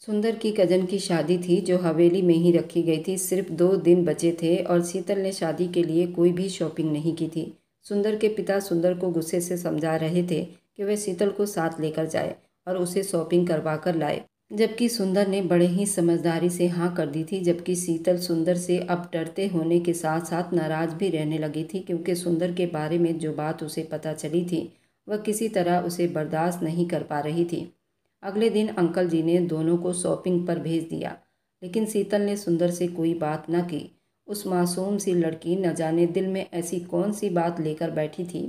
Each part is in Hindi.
सुंदर की कज़न की शादी थी जो हवेली में ही रखी गई थी। सिर्फ 2 दिन बचे थे और शीतल ने शादी के लिए कोई भी शॉपिंग नहीं की थी। सुंदर के पिता सुंदर को गुस्से से समझा रहे थे कि वह शीतल को साथ लेकर जाए और उसे शॉपिंग करवा कर लाए, जबकि सुंदर ने बड़े ही समझदारी से हाँ कर दी थी। जबकि शीतल सुंदर से अब डरते होने के साथ साथ नाराज़ भी रहने लगी थी, क्योंकि सुंदर के बारे में जो बात उसे पता चली थी वह किसी तरह उसे बर्दाश्त नहीं कर पा रही थी। अगले दिन अंकल जी ने दोनों को शॉपिंग पर भेज दिया, लेकिन शीतल ने सुंदर से कोई बात न की। उस मासूम सी लड़की न जाने दिल में ऐसी कौन सी बात लेकर बैठी थी।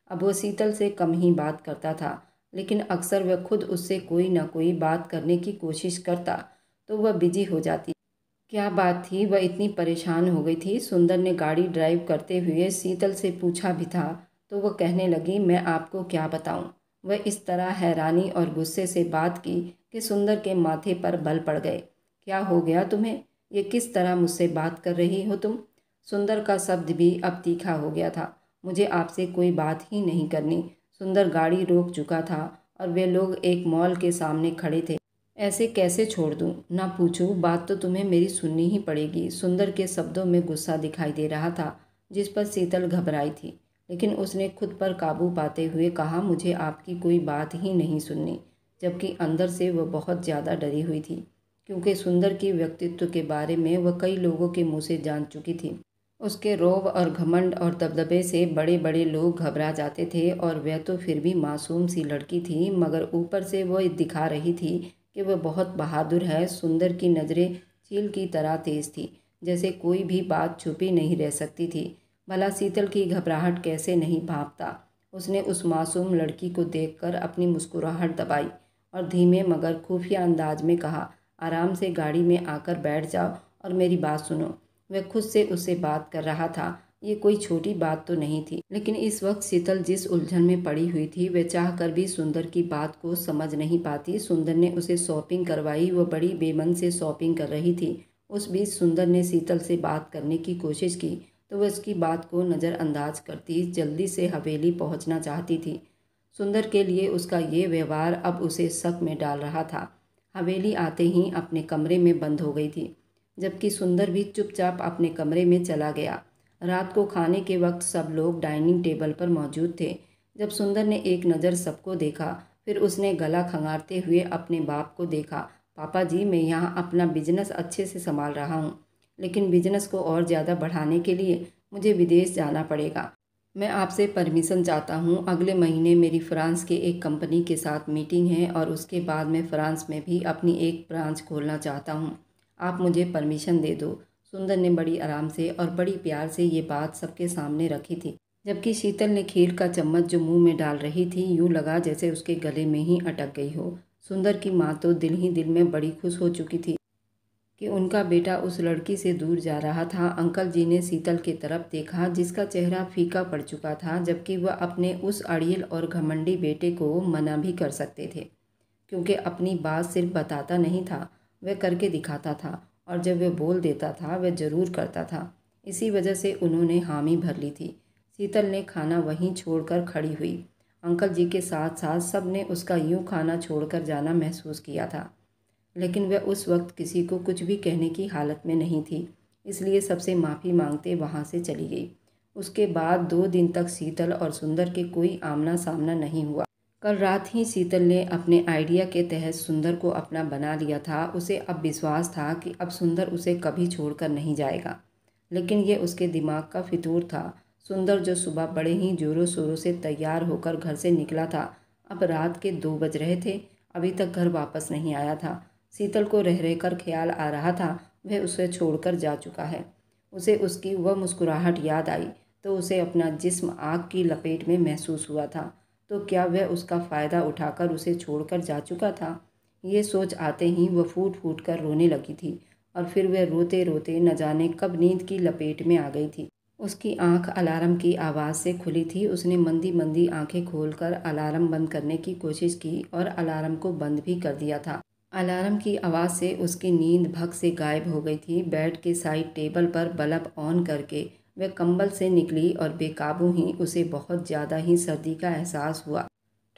अब वह शीतल से कम ही बात करता था, लेकिन अक्सर वह खुद उससे कोई ना कोई बात करने की कोशिश करता तो वह बिजी हो जाती। क्या बात थी, वह इतनी परेशान हो गई थी। सुंदर ने गाड़ी ड्राइव करते हुए शीतल से पूछा भी था तो वह कहने लगी, मैं आपको क्या बताऊं। वह इस तरह हैरानी और गुस्से से बात की कि सुंदर के माथे पर बल पड़ गए। क्या हो गया तुम्हें? ये किस तरह मुझसे बात कर रही हो तुम? सुंदर का शब्द भी अब तीखा हो गया था। मुझे आपसे कोई बात ही नहीं करनी। सुंदर गाड़ी रोक चुका था और वे लोग एक मॉल के सामने खड़े थे। ऐसे कैसे छोड़ दूं? ना पूछूं, बात तो तुम्हें मेरी सुननी ही पड़ेगी। सुंदर के शब्दों में गुस्सा दिखाई दे रहा था, जिस पर शीतल घबराई थी, लेकिन उसने खुद पर काबू पाते हुए कहा, मुझे आपकी कोई बात ही नहीं सुननी। जबकि अंदर से वह बहुत ज़्यादा डरी हुई थी, क्योंकि सुंदर के व्यक्तित्व के बारे में वह कई लोगों के मुँह से जान चुकी थी। उसके रौब और घमंड और दबदबे से बड़े बड़े लोग घबरा जाते थे, और वह तो फिर भी मासूम सी लड़की थी, मगर ऊपर से वह दिखा रही थी कि वह बहुत बहादुर है। सुंदर की नज़रें चील की तरह तेज थी, जैसे कोई भी बात छुपी नहीं रह सकती थी। भला शीतल की घबराहट कैसे नहीं भांपता। उसने उस मासूम लड़की को देखकर अपनी मुस्कुराहट दबाई और धीमे मगर खुफिया अंदाज में कहा, आराम से गाड़ी में आकर बैठ जाओ और मेरी बात सुनो। वह खुद से उससे बात कर रहा था। ये कोई छोटी बात तो नहीं थी, लेकिन इस वक्त शीतल जिस उलझन में पड़ी हुई थी वह चाह कर भी सुंदर की बात को समझ नहीं पाती। सुंदर ने उसे शॉपिंग करवाई, वह बड़ी बेमन से शॉपिंग कर रही थी। उस बीच सुंदर ने शीतल से बात करने की कोशिश की तो वह उसकी बात को नज़रअंदाज करती जल्दी से हवेली पहुंचना चाहती थी। सुंदर के लिए उसका ये व्यवहार अब उसे शक में डाल रहा था। हवेली आते ही अपने कमरे में बंद हो गई थी, जबकि सुंदर भी चुपचाप अपने कमरे में चला गया। रात को खाने के वक्त सब लोग डाइनिंग टेबल पर मौजूद थे। जब सुंदर ने एक नज़र सबको देखा, फिर उसने गला खंगारते हुए अपने बाप को देखा। पापा जी, मैं यहाँ अपना बिजनेस अच्छे से संभाल रहा हूँ, लेकिन बिजनेस को और ज़्यादा बढ़ाने के लिए मुझे विदेश जाना पड़ेगा। मैं आपसे परमिशन चाहता हूँ। अगले महीने मेरी फ्रांस के एक कंपनी के साथ मीटिंग है और उसके बाद मैं फ्रांस में भी अपनी एक ब्रांच खोलना चाहता हूँ। आप मुझे परमिशन दे दो। सुंदर ने बड़ी आराम से और बड़ी प्यार से ये बात सबके सामने रखी थी, जबकि शीतल ने खीर का चम्मच जो मुंह में डाल रही थी यूं लगा जैसे उसके गले में ही अटक गई हो। सुंदर की माँ तो दिल ही दिल में बड़ी खुश हो चुकी थी कि उनका बेटा उस लड़की से दूर जा रहा था। अंकल जी ने शीतल की तरफ देखा, जिसका चेहरा फीका पड़ चुका था, जबकि वह अपने उस अड़ियल और घमंडी बेटे को मना भी कर सकते थे, क्योंकि अपनी बात सिर्फ बताता नहीं था, वह करके दिखाता था, और जब वह बोल देता था वह ज़रूर करता था। इसी वजह से उन्होंने हामी भर ली थी। शीतल ने खाना वहीं छोड़कर खड़ी हुई। अंकल जी के साथ साथ सब ने उसका यूं खाना छोड़कर जाना महसूस किया था, लेकिन वह उस वक्त किसी को कुछ भी कहने की हालत में नहीं थी, इसलिए सबसे माफ़ी मांगते वहाँ से चली गई। उसके बाद 2 दिन तक शीतल और सुंदर के कोई आमना सामना नहीं हुआ। कल रात ही शीतल ने अपने आइडिया के तहत सुंदर को अपना बना लिया था। उसे अब विश्वास था कि अब सुंदर उसे कभी छोड़कर नहीं जाएगा, लेकिन ये उसके दिमाग का फितूर था। सुंदर जो सुबह बड़े ही जोरों शोरों से तैयार होकर घर से निकला था, अब रात के 2 बज रहे थे, अभी तक घर वापस नहीं आया था। शीतल को रह रहकर ख्याल आ रहा था वह उसे छोड़कर जा चुका है। उसे उसकी वह मुस्कुराहट याद आई तो उसे अपना जिस्म आग की लपेट में महसूस हुआ था। तो क्या वह उसका फ़ायदा उठाकर उसे छोड़कर जा चुका था? ये सोच आते ही वह फूट फूट कर रोने लगी थी, और फिर वह रोते रोते न जाने कब नींद की लपेट में आ गई थी। उसकी आंख अलार्म की आवाज़ से खुली थी। उसने मंदी मंदी आंखें खोलकर अलार्म बंद करने की कोशिश की और अलार्म को बंद भी कर दिया था। अलार्म की आवाज़ से उसकी नींद भग से गायब हो गई थी। बेड के साइड टेबल पर बल्ब ऑन करके वह कंबल से निकली और बेकाबू ही उसे बहुत ज़्यादा ही सर्दी का एहसास हुआ।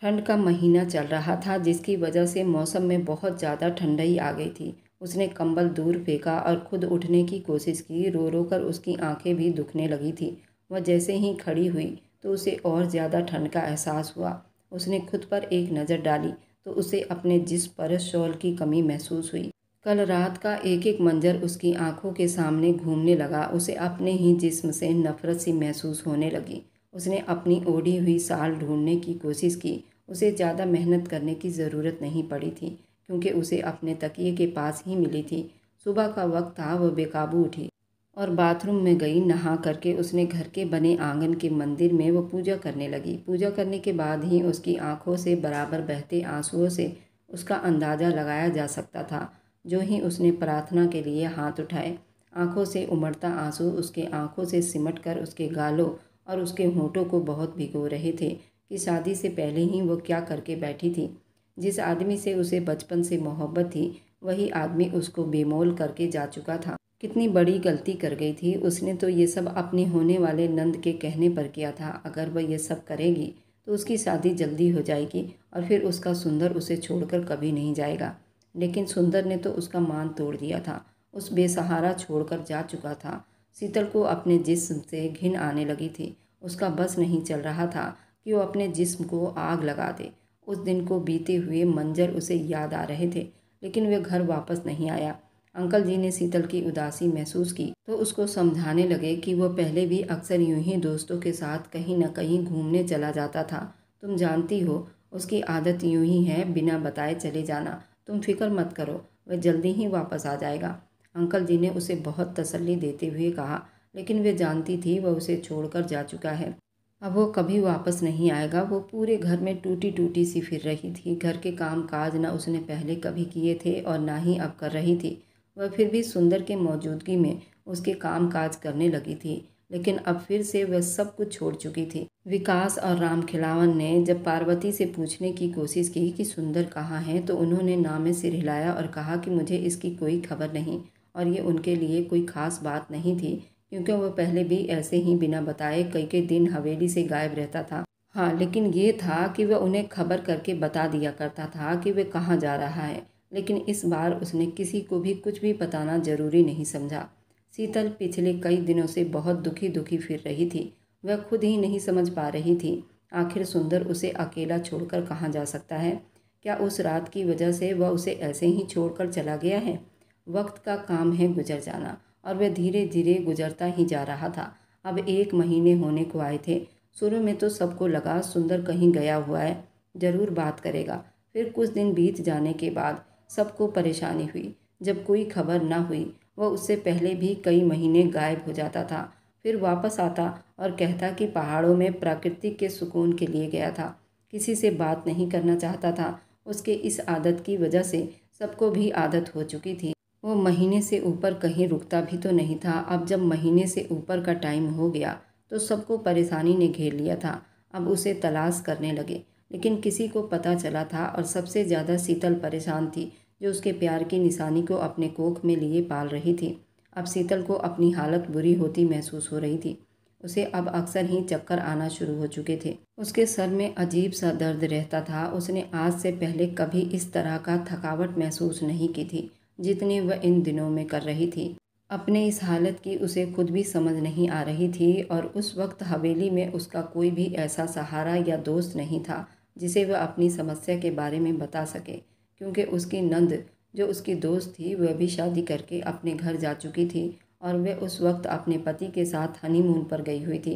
ठंड का महीना चल रहा था, जिसकी वजह से मौसम में बहुत ज़्यादा ठंडाई आ गई थी। उसने कंबल दूर फेंका और खुद उठने की कोशिश की। रो रो कर उसकी आंखें भी दुखने लगी थी। वह जैसे ही खड़ी हुई तो उसे और ज़्यादा ठंड का एहसास हुआ। उसने खुद पर एक नज़र डाली तो उसे अपने जिस्म पर शॉल की कमी महसूस हुई। कल रात का एक एक मंजर उसकी आंखों के सामने घूमने लगा। उसे अपने ही जिस्म से नफरत सी महसूस होने लगी। उसने अपनी ओढ़ी हुई साल ढूंढने की कोशिश की। उसे ज़्यादा मेहनत करने की ज़रूरत नहीं पड़ी थी, क्योंकि उसे अपने तकिए के पास ही मिली थी। सुबह का वक्त था। वह बेकाबू उठी और बाथरूम में गई। नहा करके उसने घर के बने आंगन के मंदिर में वो पूजा करने लगी। पूजा करने के बाद ही उसकी आंखों से बराबर बहते आंसुओं से उसका अंदाज़ा लगाया जा सकता था। जो ही उसने प्रार्थना के लिए हाथ उठाए, आंखों से उमड़ता आंसू उसके आंखों से सिमट कर उसके गालों और उसके होंठों को बहुत भिगो रहे थे कि शादी से पहले ही वो क्या करके बैठी थी। जिस आदमी से उसे बचपन से मोहब्बत थी, वही आदमी उसको बेमोल करके जा चुका था। कितनी बड़ी गलती कर गई थी। उसने तो ये सब अपने होने वाले नंद के कहने पर किया था। अगर वह ये सब करेगी तो उसकी शादी जल्दी हो जाएगी और फिर उसका सुंदर उसे छोड़कर कभी नहीं जाएगा। लेकिन सुंदर ने तो उसका मान तोड़ दिया था। उस बेसहारा छोड़कर जा चुका था। शीतल को अपने जिस्म से घिन आने लगी थी। उसका बस नहीं चल रहा था कि वो अपने जिस्म को आग लगा दे। उस दिन को बीते हुए मंजर उसे याद आ रहे थे, लेकिन वे घर वापस नहीं आया। अंकल जी ने शीतल की उदासी महसूस की तो उसको समझाने लगे कि वह पहले भी अक्सर यूं ही दोस्तों के साथ कहीं न कहीं घूमने चला जाता था। तुम जानती हो, उसकी आदत यूं ही है, बिना बताए चले जाना। तुम फिक्र मत करो, वह जल्दी ही वापस आ जाएगा। अंकल जी ने उसे बहुत तसल्ली देते हुए कहा, लेकिन वे जानती थी वह उसे छोड़कर जा चुका है। अब वो कभी वापस नहीं आएगा। वो पूरे घर में टूटी टूटी सी फिर रही थी। घर के काम काज न उसने पहले कभी किए थे और ना ही अब कर रही थी। वह फिर भी सुंदर के मौजूदगी में उसके काम काज करने लगी थी, लेकिन अब फिर से वह सब कुछ छोड़ चुकी थी। विकास और राम खिलावन ने जब पार्वती से पूछने की कोशिश की कि सुंदर कहाँ है, तो उन्होंने नाम में सिर हिलाया और कहा कि मुझे इसकी कोई खबर नहीं। और ये उनके लिए कोई खास बात नहीं थी, क्योंकि वह पहले भी ऐसे ही बिना बताए कई कई दिन हवेली से गायब रहता था। हाँ, लेकिन ये था कि वह उन्हें खबर करके बता दिया करता था कि वह कहाँ जा रहा है। लेकिन इस बार उसने किसी को भी कुछ भी बताना जरूरी नहीं समझा। शीतल पिछले कई दिनों से बहुत दुखी दुखी फिर रही थी। वह खुद ही नहीं समझ पा रही थी, आखिर सुंदर उसे अकेला छोड़कर कहाँ जा सकता है। क्या उस रात की वजह से वह उसे ऐसे ही छोड़कर चला गया है? वक्त का काम है गुजर जाना, और वह धीरे धीरे गुजरता ही जा रहा था। अब 1 महीने होने को आए थे। शुरू में तो सबको लगा सुंदर कहीं गया हुआ है, जरूर बात करेगा। फिर कुछ दिन बीत जाने के बाद सबको परेशानी हुई। जब कोई खबर न हुई, वह उससे पहले भी कई महीने गायब हो जाता था। फिर वापस आता और कहता कि पहाड़ों में प्राकृतिक के सुकून के लिए गया था, किसी से बात नहीं करना चाहता था। उसके इस आदत की वजह से सबको भी आदत हो चुकी थी। वो महीने से ऊपर कहीं रुकता भी तो नहीं था। अब जब महीने से ऊपर का टाइम हो गया तो सबको परेशानी ने घेर लिया था। अब उसे तलाश करने लगे, लेकिन किसी को पता चला था, और सबसे ज़्यादा शीतल परेशान थी, जो उसके प्यार की निशानी को अपने कोख में लिए पाल रही थी। अब शीतल को अपनी हालत बुरी होती महसूस हो रही थी। उसे अब अक्सर ही चक्कर आना शुरू हो चुके थे। उसके सर में अजीब सा दर्द रहता था। उसने आज से पहले कभी इस तरह का थकावट महसूस नहीं की थी जितनी वह इन दिनों में कर रही थी। अपने इस हालत की उसे खुद भी समझ नहीं आ रही थी, और उस वक्त हवेली में उसका कोई भी ऐसा सहारा या दोस्त नहीं था जिसे वह अपनी समस्या के बारे में बता सके, क्योंकि उसकी नंद जो उसकी दोस्त थी वह भी शादी करके अपने घर जा चुकी थी और वह उस वक्त अपने पति के साथ हनीमून पर गई हुई थी।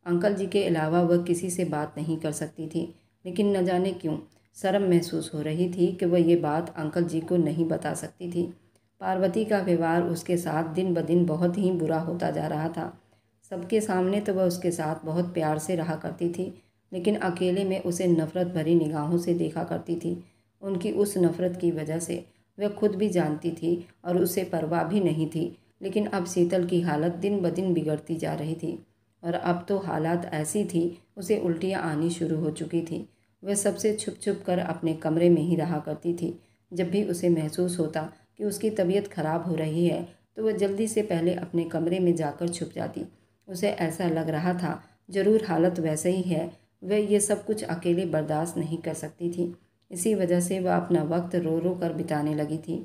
अंकल जी के अलावा वह किसी से बात नहीं कर सकती थी, लेकिन न जाने क्यों शर्म महसूस हो रही थी कि वह ये बात अंकल जी को नहीं बता सकती थी। पार्वती का व्यवहार उसके साथ दिन ब दिन बहुत ही बुरा होता जा रहा था। सबके सामने तो वह उसके साथ बहुत प्यार से रहा करती थी, लेकिन अकेले में उसे नफ़रत भरी निगाहों से देखा करती थी। उनकी उस नफ़रत की वजह से वह खुद भी जानती थी और उसे परवाह भी नहीं थी। लेकिन अब शीतल की हालत दिन ब दिन बिगड़ती जा रही थी, और अब तो हालात ऐसी थी उसे उल्टियाँ आनी शुरू हो चुकी थी। वह सबसे छुप छुप कर अपने कमरे में ही रहा करती थी। जब भी उसे महसूस होता कि उसकी तबीयत खराब हो रही है, तो वह जल्दी से पहले अपने कमरे में जाकर छुप जाती। उसे ऐसा लग रहा था जरूर हालत वैसे ही है, वह ये सब कुछ अकेले बर्दाश्त नहीं कर सकती थी। इसी वजह से वह अपना वक्त रो रो कर बिताने लगी थी।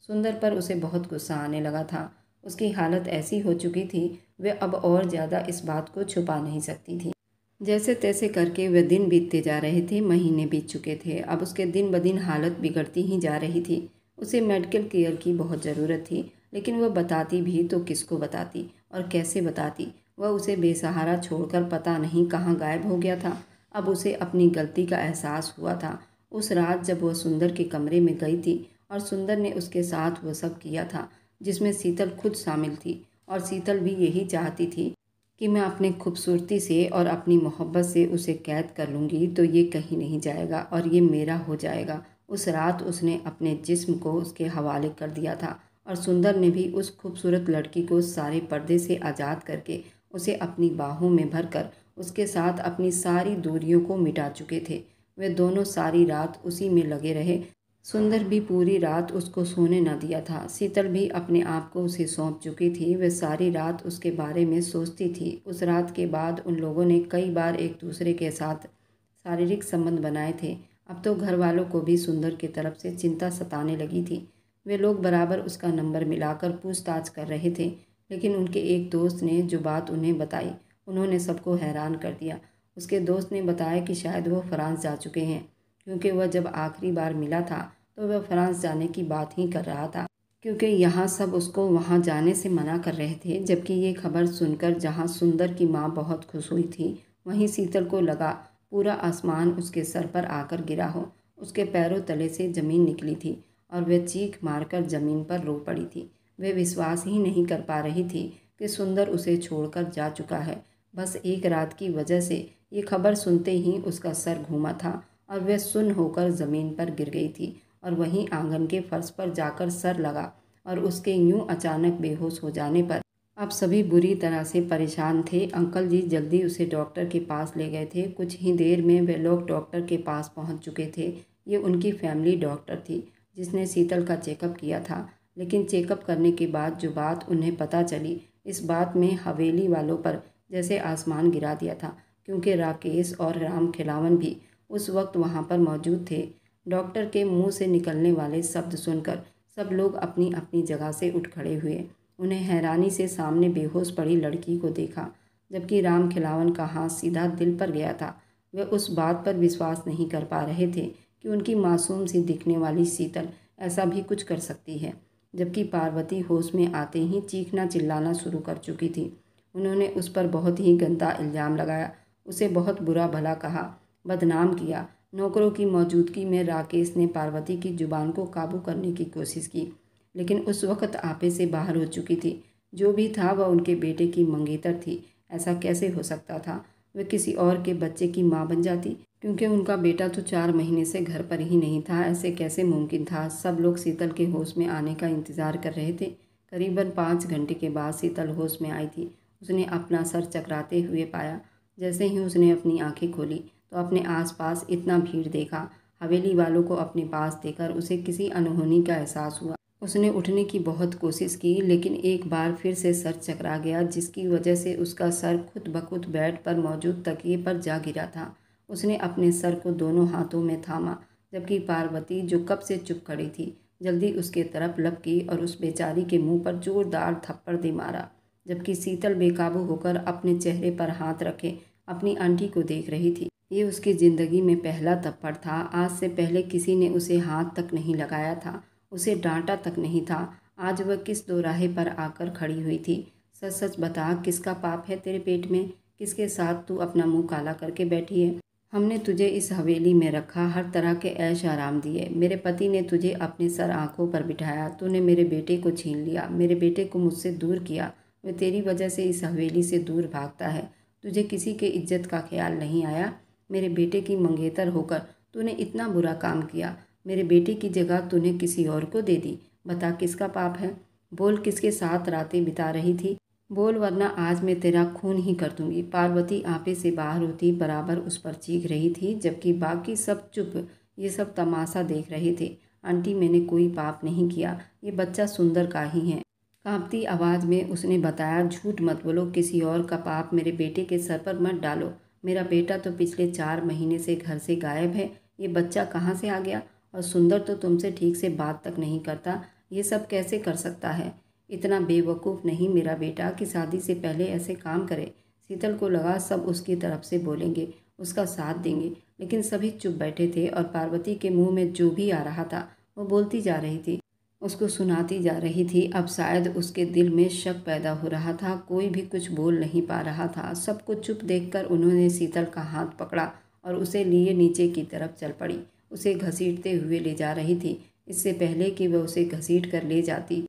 सुंदर पर उसे बहुत गुस्सा आने लगा था। उसकी हालत ऐसी हो चुकी थी, वह अब और ज़्यादा इस बात को छुपा नहीं सकती थी। जैसे तैसे करके वह दिन बीतते जा रहे थे, महीने बीत चुके थे। अब उसके दिन ब दिन हालत बिगड़ती ही जा रही थी। उसे मेडिकल केयर की बहुत ज़रूरत थी, लेकिन वह बताती भी तो किसको बताती और कैसे बताती। वह उसे बेसहारा छोड़कर पता नहीं कहाँ गायब हो गया था। अब उसे अपनी गलती का एहसास हुआ था। उस रात जब वह सुंदर के कमरे में गई थी और सुंदर ने उसके साथ वह सब किया था, जिसमें शीतल खुद शामिल थी, और शीतल भी यही चाहती थी कि मैं अपनी खूबसूरती से और अपनी मोहब्बत से उसे कैद कर लूँगी तो ये कहीं नहीं जाएगा और ये मेरा हो जाएगा। उस रात उसने अपने जिस्म को उसके हवाले कर दिया था, और सुंदर ने भी उस खूबसूरत लड़की को सारे पर्दे से आज़ाद करके उसे अपनी बाहों में भरकर उसके साथ अपनी सारी दूरियों को मिटा चुके थे। वे दोनों सारी रात उसी में लगे रहे। सुंदर भी पूरी रात उसको सोने न दिया था। शीतल भी अपने आप को उसे सौंप चुकी थी। वह सारी रात उसके बारे में सोचती थी। उस रात के बाद उन लोगों ने कई बार एक दूसरे के साथ शारीरिक संबंध बनाए थे। अब तो घर वालों को भी सुंदर की तरफ से चिंता सताने लगी थी। वे लोग बराबर उसका नंबर मिलाकर पूछताछ कर रहे थे, लेकिन उनके एक दोस्त ने जो बात उन्हें बताई, उन्होंने सबको हैरान कर दिया। उसके दोस्त ने बताया कि शायद वो फ्रांस जा चुके हैं, क्योंकि वह जब आखिरी बार मिला था तो वह फ्रांस जाने की बात ही कर रहा था, क्योंकि यहाँ सब उसको वहाँ जाने से मना कर रहे थे। जबकि ये खबर सुनकर जहाँ सुंदर की माँ बहुत खुश हुई थी, वहीं शीतल को लगा पूरा आसमान उसके सर पर आकर गिरा हो। उसके पैरों तले से ज़मीन निकली थी और वह चीख मारकर ज़मीन पर रो पड़ी थी। वह विश्वास ही नहीं कर पा रही थी कि सुंदर उसे छोड़कर जा चुका है। बस एक रात की वजह से ये खबर सुनते ही उसका सर घूमा था और वह सुन्न होकर ज़मीन पर गिर गई थी, और वहीं आंगन के फर्श पर जाकर सर लगा। और उसके यूं अचानक बेहोश हो जाने पर अब सभी बुरी तरह से परेशान थे। अंकल जी जल्दी उसे डॉक्टर के पास ले गए थे। कुछ ही देर में वे लोग डॉक्टर के पास पहुंच चुके थे। ये उनकी फैमिली डॉक्टर थी, जिसने शीतल का चेकअप किया था। लेकिन चेकअप करने के बाद जो बात उन्हें पता चली, इस बात में हवेली वालों पर जैसे आसमान गिरा दिया था, क्योंकि राकेश और राम खिलावन भी उस वक्त वहाँ पर मौजूद थे। डॉक्टर के मुंह से निकलने वाले शब्द सुनकर सब लोग अपनी अपनी जगह से उठ खड़े हुए। उन्हें हैरानी से सामने बेहोश पड़ी लड़की को देखा, जबकि राम खिलावन का हाथ सीधा दिल पर गया था। वे उस बात पर विश्वास नहीं कर पा रहे थे कि उनकी मासूम सी दिखने वाली शीतल ऐसा भी कुछ कर सकती है। जबकि पार्वती होश में आते ही चीखना चिल्लाना शुरू कर चुकी थी। उन्होंने उस पर बहुत ही गंदा इल्ज़ाम लगाया, उसे बहुत बुरा भला कहा, बदनाम किया। नौकरों की मौजूदगी में राकेश ने पार्वती की जुबान को काबू करने की कोशिश की, लेकिन उस वक्त आपे से बाहर हो चुकी थी। जो भी था वह उनके बेटे की मंगेतर थी। ऐसा कैसे हो सकता था? वह किसी और के बच्चे की माँ बन जाती, क्योंकि उनका बेटा तो 4 महीने से घर पर ही नहीं था। ऐसे कैसे मुमकिन था? सब लोग शीतल के होश में आने का इंतज़ार कर रहे थे। करीबन 5 घंटे के बाद शीतल होश में आई थी। उसने अपना सर चकराते हुए पाया। जैसे ही उसने अपनी आंखें खोली तो अपने आसपास इतना भीड़ देखा। हवेली वालों को अपने पास देखकर उसे किसी अनहोनी का एहसास हुआ। उसने उठने की बहुत कोशिश की, लेकिन एक बार फिर से सर चकरा गया, जिसकी वजह से उसका सर खुद ब खुद बेड पर मौजूद तकिए पर जा गिरा था। उसने अपने सर को दोनों हाथों में थामा, जबकि पार्वती, जो कब से चुप खड़ी थी, जल्दी उसके तरफ लपकी और उस बेचारी के मुंह पर जोरदार थप्पड़ दे मारा। जबकि शीतल बेकाबू होकर अपने चेहरे पर हाथ रखे अपनी आंटी को देख रही थी। ये उसकी ज़िंदगी में पहला थप्पड़ था। आज से पहले किसी ने उसे हाथ तक नहीं लगाया था, उसे डांटा तक नहीं था। आज वह किस दोराहे पर आकर खड़ी हुई थी। सच सच बता, किसका पाप है तेरे पेट में? किसके साथ तू अपना मुंह काला करके बैठी है? हमने तुझे इस हवेली में रखा, हर तरह के ऐश आराम दिए। मेरे पति ने तुझे अपने सर आंखों पर बिठाया। तूने मेरे बेटे को छीन लिया, मेरे बेटे को मुझसे दूर किया। वह तेरी वजह से इस हवेली से दूर भागता है। तुझे किसी के इज्जत का ख्याल नहीं आया। मेरे बेटे की मंगेतर होकर तूने इतना बुरा काम किया। मेरे बेटे की जगह तूने किसी और को दे दी। बता, किसका पाप है? बोल, किसके साथ रातें बिता रही थी? बोल, वरना आज मैं तेरा खून ही कर दूंगी। पार्वती आपे से बाहर होती बराबर उस पर चीख रही थी, जबकि बाकी सब चुप ये सब तमाशा देख रहे थे। आंटी, मैंने कोई पाप नहीं किया, ये बच्चा सुंदर का ही है। कांपती आवाज़ में उसने बताया, झूठ मत बोलो, किसी और का पाप मेरे बेटे के सर पर मत डालो। मेरा बेटा तो पिछले 4 महीने से घर से गायब है, ये बच्चा कहाँ से आ गया? और सुंदर तो तुमसे ठीक से बात तक नहीं करता, ये सब कैसे कर सकता है? इतना बेवकूफ़ नहीं मेरा बेटा कि शादी से पहले ऐसे काम करे। शीतल को लगा सब उसकी तरफ से बोलेंगे, उसका साथ देंगे, लेकिन सभी चुप बैठे थे और पार्वती के मुंह में जो भी आ रहा था वो बोलती जा रही थी, उसको सुनाती जा रही थी। अब शायद उसके दिल में शक पैदा हो रहा था, कोई भी कुछ बोल नहीं पा रहा था। सबको चुप देखकर उन्होंने शीतल का हाथ पकड़ा और उसे लिए नीचे की तरफ चल पड़ी। उसे घसीटते हुए ले जा रही थी। इससे पहले कि वह उसे घसीट कर ले जाती,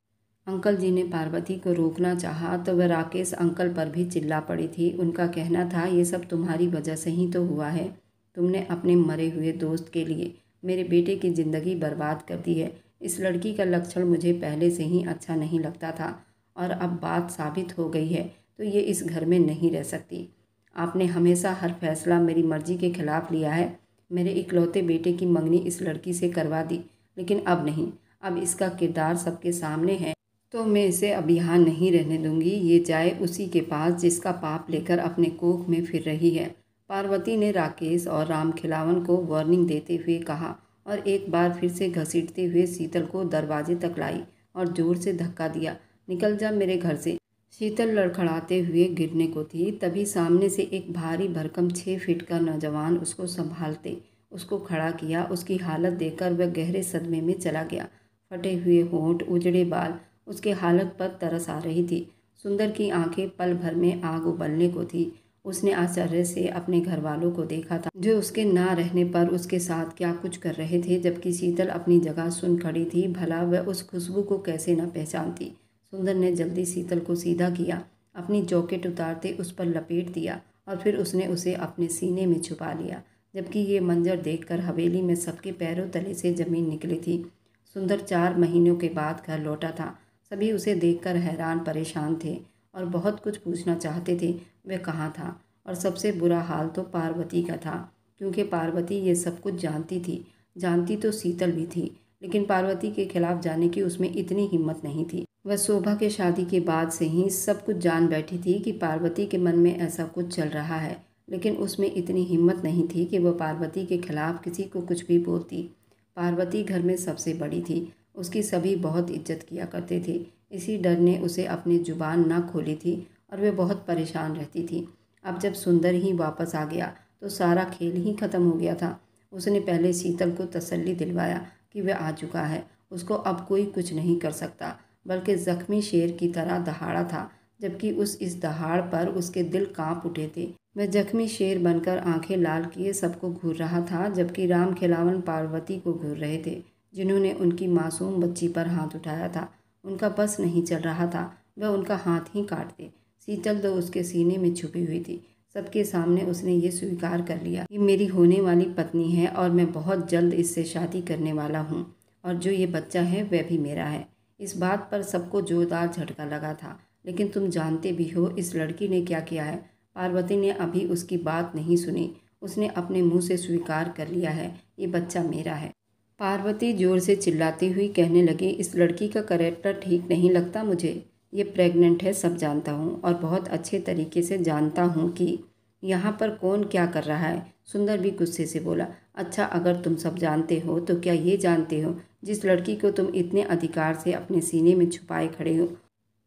अंकल जी ने पार्वती को रोकना चाहा तो वह राकेश अंकल पर भी चिल्ला पड़ी थी। उनका कहना था, ये सब तुम्हारी वजह से ही तो हुआ है। तुमने अपने मरे हुए दोस्त के लिए मेरे बेटे की ज़िंदगी बर्बाद कर दी है। इस लड़की का लक्षण मुझे पहले से ही अच्छा नहीं लगता था और अब बात साबित हो गई है तो ये इस घर में नहीं रह सकती। आपने हमेशा हर फैसला मेरी मर्जी के खिलाफ लिया है। मेरे इकलौते बेटे की मंगनी इस लड़की से करवा दी, लेकिन अब नहीं। अब इसका किरदार सबके सामने है तो मैं इसे अब यहाँ नहीं रहने दूंगी। ये जाए उसी के पास जिसका पाप लेकर अपने कोख में फिर रही है। पार्वती ने राकेश और राम खिलावन को वार्निंग देते हुए कहा और एक बार फिर से घसीटते हुए शीतल को दरवाजे तक लाई और जोर से धक्का दिया। निकल जा मेरे घर से। शीतल लड़खड़ाते हुए गिरने को थी, तभी सामने से एक भारी भरकम 6 फीट का नौजवान उसको संभालते उसको खड़ा किया। उसकी हालत देखकर वह गहरे सदमे में चला गया। फटे हुए होंठ, उजड़े बाल, उसके हालत पर तरस आ रही थी। सुंदर की आंखें पल भर में आग उबलने को थी। उसने आश्चर्य से अपने घर वालों को देखा था जो उसके ना रहने पर उसके साथ क्या कुछ कर रहे थे, जबकि शीतल अपनी जगह सुन खड़ी थी। भला वह उस खुशबू को कैसे न पहचानती। सुंदर ने जल्दी शीतल को सीधा किया, अपनी जैकेट उतारते उस पर लपेट दिया और फिर उसने उसे अपने सीने में छुपा लिया। जबकि ये मंजर देखकर हवेली में सबके पैरों तले से जमीन निकली थी। सुंदर 4 महीनों के बाद घर लौटा था। सभी उसे देखकर हैरान परेशान थे और बहुत कुछ पूछना चाहते थे वह कहाँ था। और सबसे बुरा हाल तो पार्वती का था, क्योंकि पार्वती ये सब कुछ जानती थी। जानती तो शीतल भी थी, लेकिन पार्वती के खिलाफ जाने की उसमें इतनी हिम्मत नहीं थी। वह शोभा के शादी के बाद से ही सब कुछ जान बैठी थी कि पार्वती के मन में ऐसा कुछ चल रहा है, लेकिन उसमें इतनी हिम्मत नहीं थी कि वह पार्वती के खिलाफ किसी को कुछ भी बोलती। पार्वती घर में सबसे बड़ी थी, उसकी सभी बहुत इज्जत किया करते थे। इसी डर ने उसे अपनी जुबान न खोली थी और वह बहुत परेशान रहती थी। अब जब सुंदर ही वापस आ गया तो सारा खेल ही खत्म हो गया था। उसने पहले शीतल को तसल्ली दिलवाया कि वह आ चुका है, उसको अब कोई कुछ नहीं कर सकता, बल्कि जख्मी शेर की तरह दहाड़ा था। जबकि इस दहाड़ पर उसके दिल कांप उठे थे। वह जख्मी शेर बनकर आंखें लाल किए सबको घूर रहा था, जबकि राम खिलावन पार्वती को घूर रहे थे, जिन्होंने उनकी मासूम बच्ची पर हाथ उठाया था। उनका बस नहीं चल रहा था, वह उनका हाथ ही काटते। शीतल तो उसके सीने में छुपी हुई थी। सबके सामने उसने ये स्वीकार कर लिया कि मेरी होने वाली पत्नी है और मैं बहुत जल्द इससे शादी करने वाला हूँ, और जो ये बच्चा है वह भी मेरा है। इस बात पर सबको जोरदार झटका लगा था। लेकिन तुम जानते भी हो इस लड़की ने क्या किया है। पार्वती ने अभी उसकी बात नहीं सुनी। उसने अपने मुंह से स्वीकार कर लिया है, ये बच्चा मेरा है। पार्वती जोर से चिल्लाती हुई कहने लगी, इस लड़की का कैरेक्टर ठीक नहीं लगता मुझे। ये प्रेग्नेंट है, सब जानता हूँ, और बहुत अच्छे तरीके से जानता हूँ कि यहाँ पर कौन क्या कर रहा है। सुंदर भी गुस्से से बोला, अच्छा अगर तुम सब जानते हो तो क्या ये जानते हो जिस लड़की को तुम इतने अधिकार से अपने सीने में छुपाए खड़े हो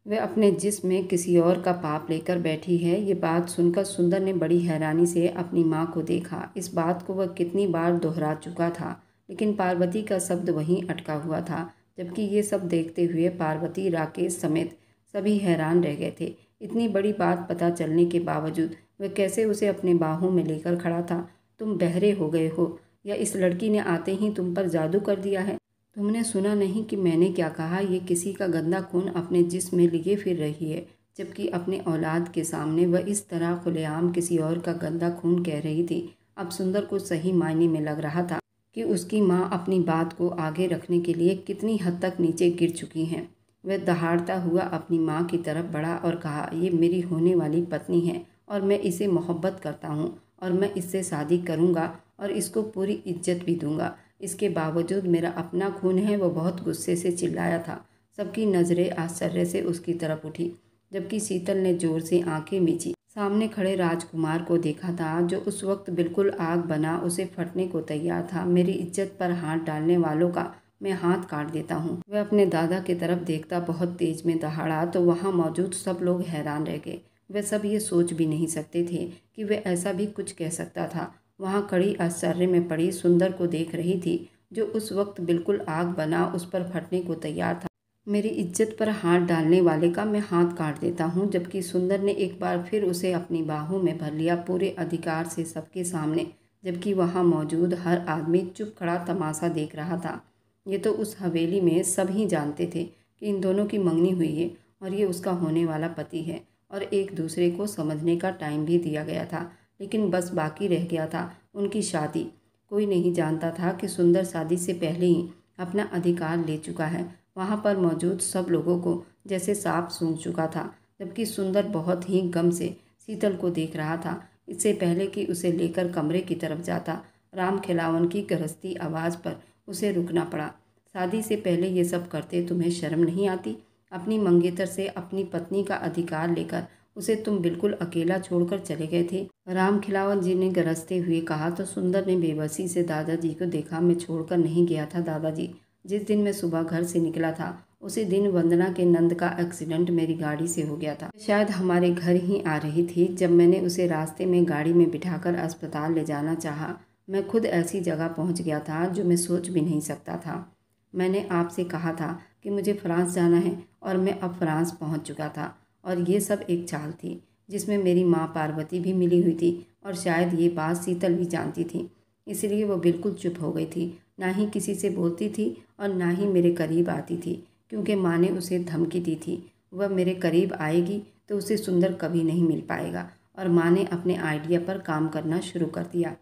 वह अपने जिस्म में किसी और का पाप लेकर बैठी है। ये बात सुनकर सुंदर ने बड़ी हैरानी से अपनी माँ को देखा। इस बात को वह कितनी बार दोहरा चुका था, लेकिन पार्वती का शब्द वहीं अटका हुआ था। जबकि ये सब देखते हुए पार्वती, राकेश समेत सभी हैरान रह गए थे। इतनी बड़ी बात पता चलने के बावजूद वह कैसे उसे अपने बाहों में लेकर खड़ा था। तुम बहरे हो गए हो या इस लड़की ने आते ही तुम पर जादू कर दिया है? तुमने सुना नहीं कि मैंने क्या कहा? ये किसी का गंदा खून अपने जिस्म में लिए फिर रही है, जबकि अपने औलाद के सामने वह इस तरह खुलेआम किसी और का गंदा खून कह रही थी। अब सुंदर को सही मायने में लग रहा था कि उसकी माँ अपनी बात को आगे रखने के लिए कितनी हद तक नीचे गिर चुकी हैं। वह दहाड़ता हुआ अपनी माँ की तरफ बढ़ा और कहा, ये मेरी होने वाली पत्नी है और मैं इसे मोहब्बत करता हूँ और मैं इससे शादी करूँगा और इसको पूरी इज्जत भी दूँगा। इसके बावजूद मेरा अपना खून है। वो बहुत गुस्से से चिल्लाया था। सबकी नज़रें आश्चर्य से उसकी तरफ उठी, जबकि शीतल ने जोर से आंखें मींची। सामने खड़े राजकुमार को देखा था, जो उस वक्त बिल्कुल आग बना उसे फटने को तैयार था। मेरी इज्जत पर हाथ डालने वालों का मैं हाथ काट देता हूँ। वह अपने दादा की तरफ देखता बहुत तेज में दहाड़ा तो वहाँ मौजूद सब लोग हैरान रह गए। वे सब ये सोच भी नहीं सकते थे कि वह ऐसा भी कुछ कह सकता था। वहाँ खड़ी आश्चर्य में पड़ी सुंदर को देख रही थी, जो उस वक्त बिल्कुल आग बना उस पर फटने को तैयार था। मेरी इज्जत पर हाथ डालने वाले का मैं हाथ काट देता हूँ। जबकि सुंदर ने एक बार फिर उसे अपनी बाहों में भर लिया, पूरे अधिकार से सबके सामने, जबकि वहाँ मौजूद हर आदमी चुप खड़ा तमाशा देख रहा था। ये तो उस हवेली में सब ही जानते थे कि इन दोनों की मंगनी हुई है और ये उसका होने वाला पति है, और एक दूसरे को समझने का टाइम भी दिया गया था। लेकिन बस बाकी रह गया था उनकी शादी। कोई नहीं जानता था कि सुंदर शादी से पहले ही अपना अधिकार ले चुका है। वहाँ पर मौजूद सब लोगों को जैसे सांप सूंघ चुका था। जबकि सुंदर बहुत ही गम से शीतल को देख रहा था। इससे पहले कि उसे लेकर कमरे की तरफ जाता, राम खिलावन की गरजती आवाज़ पर उसे रुकना पड़ा। शादी से पहले ये सब करते तुम्हें शर्म नहीं आती? अपनी मंगेतर से अपनी पत्नी का अधिकार लेकर उसे तुम बिल्कुल अकेला छोड़कर चले गए थे। राम खिलावन जी ने गरजते हुए कहा तो सुंदर ने बेबसी से दादाजी को देखा। मैं छोड़कर नहीं गया था दादाजी। जिस दिन मैं सुबह घर से निकला था उसी दिन वंदना के नंद का एक्सीडेंट मेरी गाड़ी से हो गया था। शायद हमारे घर ही आ रही थी जब मैंने उसे रास्ते में गाड़ी में बिठाकर अस्पताल ले जाना चाहा। मैं खुद ऐसी जगह पहुंच गया था जो मैं सोच भी नहीं सकता था। मैंने आपसे कहा था कि मुझे फ्रांस जाना है और मैं अब फ्रांस पहुंच चुका था। और ये सब एक चाल थी जिसमें मेरी माँ पार्वती भी मिली हुई थी, और शायद ये बात शीतल भी जानती थी। इसलिए वो बिल्कुल चुप हो गई थी, ना ही किसी से बोलती थी और ना ही मेरे करीब आती थी, क्योंकि माँ ने उसे धमकी दी थी वह मेरे करीब आएगी तो उसे सुंदर कभी नहीं मिल पाएगा। और माँ ने अपने आइडिया पर काम करना शुरू कर दिया।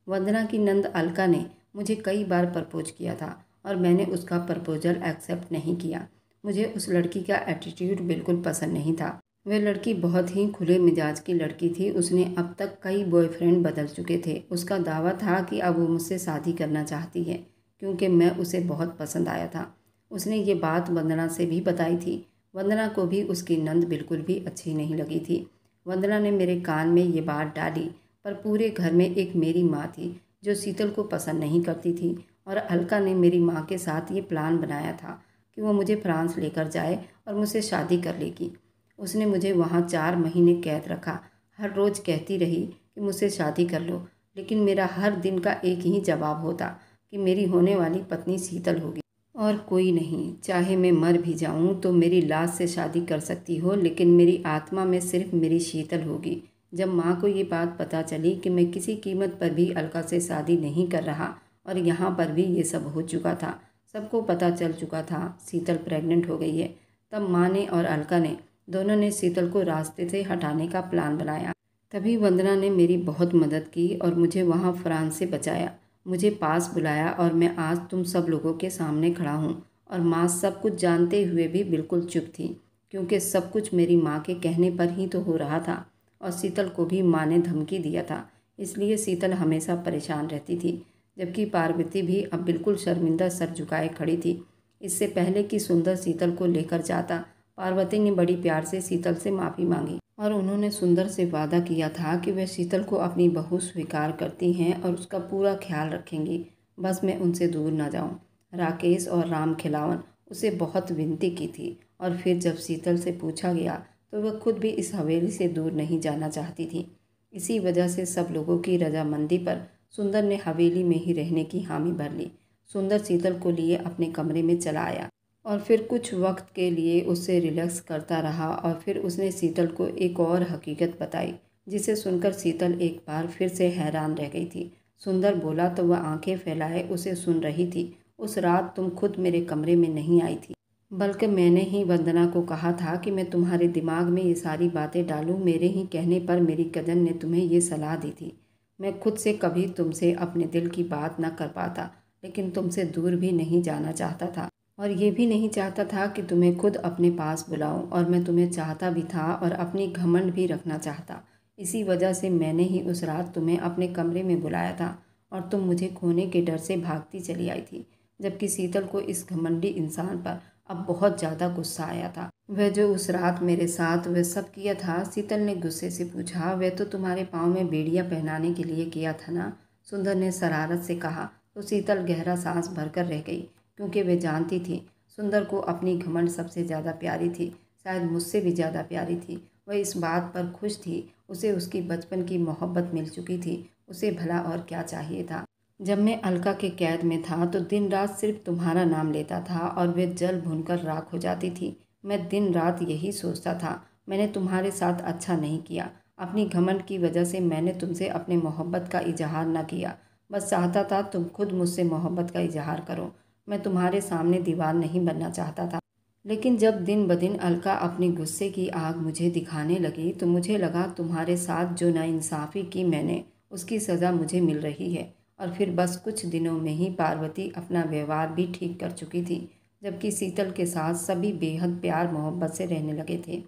वंदना की नंद अलका ने मुझे कई बार प्रपोज किया था और मैंने उसका प्रपोजल एक्सेप्ट नहीं किया। मुझे उस लड़की का एटीट्यूड बिल्कुल पसंद नहीं था। वह लड़की बहुत ही खुले मिजाज की लड़की थी। उसने अब तक कई बॉयफ्रेंड बदल चुके थे। उसका दावा था कि अब वो मुझसे शादी करना चाहती है क्योंकि मैं उसे बहुत पसंद आया था। उसने ये बात वंदना से भी बताई थी। वंदना को भी उसकी नंद बिल्कुल भी अच्छी नहीं लगी थी। वंदना ने मेरे कान में ये बात डाली, पर पूरे घर में एक मेरी माँ थी जो शीतल को पसंद नहीं करती थी। और अलका ने मेरी माँ के साथ ये प्लान बनाया था कि वो मुझे फ्रांस लेकर जाए और मुझसे शादी कर लेगी। उसने मुझे वहाँ 4 महीने कैद रखा। हर रोज़ कहती रही कि मुझसे शादी कर लो, लेकिन मेरा हर दिन का एक ही जवाब होता कि मेरी होने वाली पत्नी शीतल होगी और कोई नहीं। चाहे मैं मर भी जाऊँ तो मेरी लाश से शादी कर सकती हो, लेकिन मेरी आत्मा में सिर्फ मेरी शीतल होगी। जब माँ को ये बात पता चली कि मैं किसी कीमत पर भी अलका से शादी नहीं कर रहा और यहाँ पर भी ये सब हो चुका था, सबको पता चल चुका था शीतल प्रेग्नेंट हो गई है, तब माँ ने और अलका ने दोनों ने शीतल को रास्ते से हटाने का प्लान बनाया। तभी वंदना ने मेरी बहुत मदद की और मुझे वहाँ फ्रांस से बचाया, मुझे पास बुलाया और मैं आज तुम सब लोगों के सामने खड़ा हूँ। और माँ सब कुछ जानते हुए भी बिल्कुल चुप थी, क्योंकि सब कुछ मेरी माँ के कहने पर ही तो हो रहा था। और शीतल को भी माँ ने धमकी दिया था, इसलिए शीतल हमेशा परेशान रहती थी। जबकि पार्वती भी अब बिल्कुल शर्मिंदा सर झुकाए खड़ी थी। इससे पहले कि सुंदर शीतल को लेकर जाता, पार्वती ने बड़ी प्यार से शीतल से माफ़ी मांगी और उन्होंने सुंदर से वादा किया था कि वे शीतल को अपनी बहू स्वीकार करती हैं और उसका पूरा ख्याल रखेंगी। बस मैं उनसे दूर ना जाऊं। राकेश और राम खिलावन उसे बहुत विनती की थी, और फिर जब शीतल से पूछा गया तो वह खुद भी इस हवेली से दूर नहीं जाना चाहती थी। इसी वजह से सब लोगों की रजामंदी पर सुंदर ने हवेली में ही रहने की हामी भर ली। सुंदर शीतल को लिए अपने कमरे में चला आया और फिर कुछ वक्त के लिए उससे रिलैक्स करता रहा। और फिर उसने शीतल को एक और हकीकत बताई, जिसे सुनकर शीतल एक बार फिर से हैरान रह गई थी। सुंदर बोला तो वह आंखें फैलाए उसे सुन रही थी। उस रात तुम खुद मेरे कमरे में नहीं आई थी, बल्कि मैंने ही वंदना को कहा था कि मैं तुम्हारे दिमाग में ये सारी बातें डालूं। मेरे ही कहने पर मेरी कजन ने तुम्हें ये सलाह दी थी। मैं खुद से कभी तुमसे अपने दिल की बात न कर पाता, लेकिन तुमसे दूर भी नहीं जाना चाहता था और ये भी नहीं चाहता था कि तुम्हें खुद अपने पास बुलाऊं। और मैं तुम्हें चाहता भी था और अपनी घमंड भी रखना चाहता। इसी वजह से मैंने ही उस रात तुम्हें अपने कमरे में बुलाया था और तुम मुझे खोने के डर से भागती चली आई थी। जबकि शीतल को इस घमंडी इंसान पर अब बहुत ज़्यादा गुस्सा आया था। वह जो उस रात मेरे साथ वह सब किया था, शीतल ने गुस्से से पूछा। वह तो तुम्हारे पाँव में बेड़ियाँ पहनाने के लिए किया था ना, सुंदर ने शरारत से कहा। तो शीतल गहरा सांस भरकर रह गई, क्योंकि वह जानती थी सुंदर को अपनी घमंड सबसे ज़्यादा प्यारी थी, शायद मुझसे भी ज़्यादा प्यारी थी। वह इस बात पर खुश थी, उसे उसकी बचपन की मोहब्बत मिल चुकी थी, उसे भला और क्या चाहिए था। जब मैं अलका के कैद में था तो दिन रात सिर्फ तुम्हारा नाम लेता था और वह जल भुनकर राख हो जाती थी। मैं दिन रात यही सोचता था, मैंने तुम्हारे साथ अच्छा नहीं किया। अपनी घमंड की वजह से मैंने तुमसे अपने मोहब्बत का इजहार न किया। बस चाहता था तुम खुद मुझसे मोहब्बत का इजहार करो। मैं तुम्हारे सामने दीवार नहीं बनना चाहता था। लेकिन जब दिन ब दिन अलका अपनी गुस्से की आग मुझे दिखाने लगी तो मुझे लगा तुम्हारे साथ जो नाइंसाफ़ी की मैंने, उसकी सज़ा मुझे मिल रही है। और फिर बस कुछ दिनों में ही पार्वती अपना व्यवहार भी ठीक कर चुकी थी, जबकि शीतल के साथ सभी बेहद प्यार मोहब्बत से रहने लगे थे।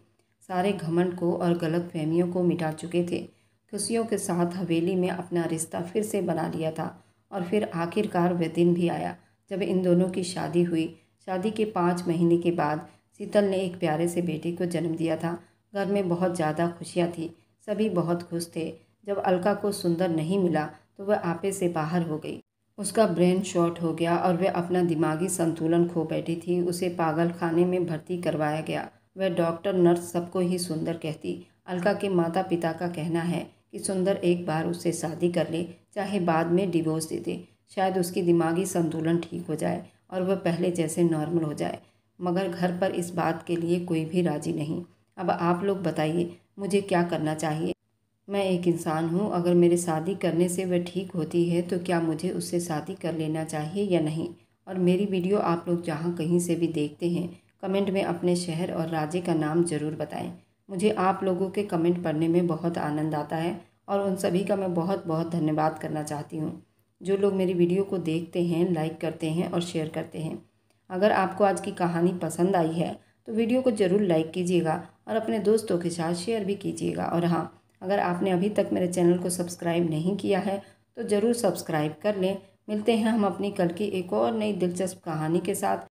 सारे घमंड को और गलतफहमियों को मिटा चुके थे। खुशियों के साथ हवेली में अपना रिश्ता फिर से बना लिया था। और फिर आखिरकार वह दिन भी आया जब इन दोनों की शादी हुई। शादी के 5 महीने के बाद शीतल ने एक प्यारे से बेटे को जन्म दिया था। घर में बहुत ज़्यादा खुशियाँ थी, सभी बहुत खुश थे। जब अलका को सुंदर नहीं मिला तो वह आपे से बाहर हो गई। उसका ब्रेन शॉर्ट हो गया और वह अपना दिमागी संतुलन खो बैठी थी। उसे पागल खाने में भर्ती करवाया गया। वह डॉक्टर नर्स सबको ही सुंदर कहती। अलका के माता पिता का कहना है कि सुंदर एक बार उससे शादी कर ले, चाहे बाद में डिवोर्स दे दे, शायद उसकी दिमागी संतुलन ठीक हो जाए और वह पहले जैसे नॉर्मल हो जाए। मगर घर पर इस बात के लिए कोई भी राजी नहीं। अब आप लोग बताइए, मुझे क्या करना चाहिए? मैं एक इंसान हूँ, अगर मेरे शादी करने से वह ठीक होती है तो क्या मुझे उससे शादी कर लेना चाहिए या नहीं? और मेरी वीडियो आप लोग जहाँ कहीं से भी देखते हैं, कमेंट में अपने शहर और राज्य का नाम ज़रूर बताएं। मुझे आप लोगों के कमेंट पढ़ने में बहुत आनंद आता है और उन सभी का मैं बहुत बहुत धन्यवाद करना चाहती हूँ, जो लोग मेरी वीडियो को देखते हैं, लाइक करते हैं और शेयर करते हैं। अगर आपको आज की कहानी पसंद आई है तो वीडियो को ज़रूर लाइक कीजिएगा और अपने दोस्तों के साथ शेयर भी कीजिएगा। और हाँ, अगर आपने अभी तक मेरे चैनल को सब्सक्राइब नहीं किया है तो ज़रूर सब्सक्राइब कर लें। मिलते हैं हम अपनी कल की एक और नई दिलचस्प कहानी के साथ।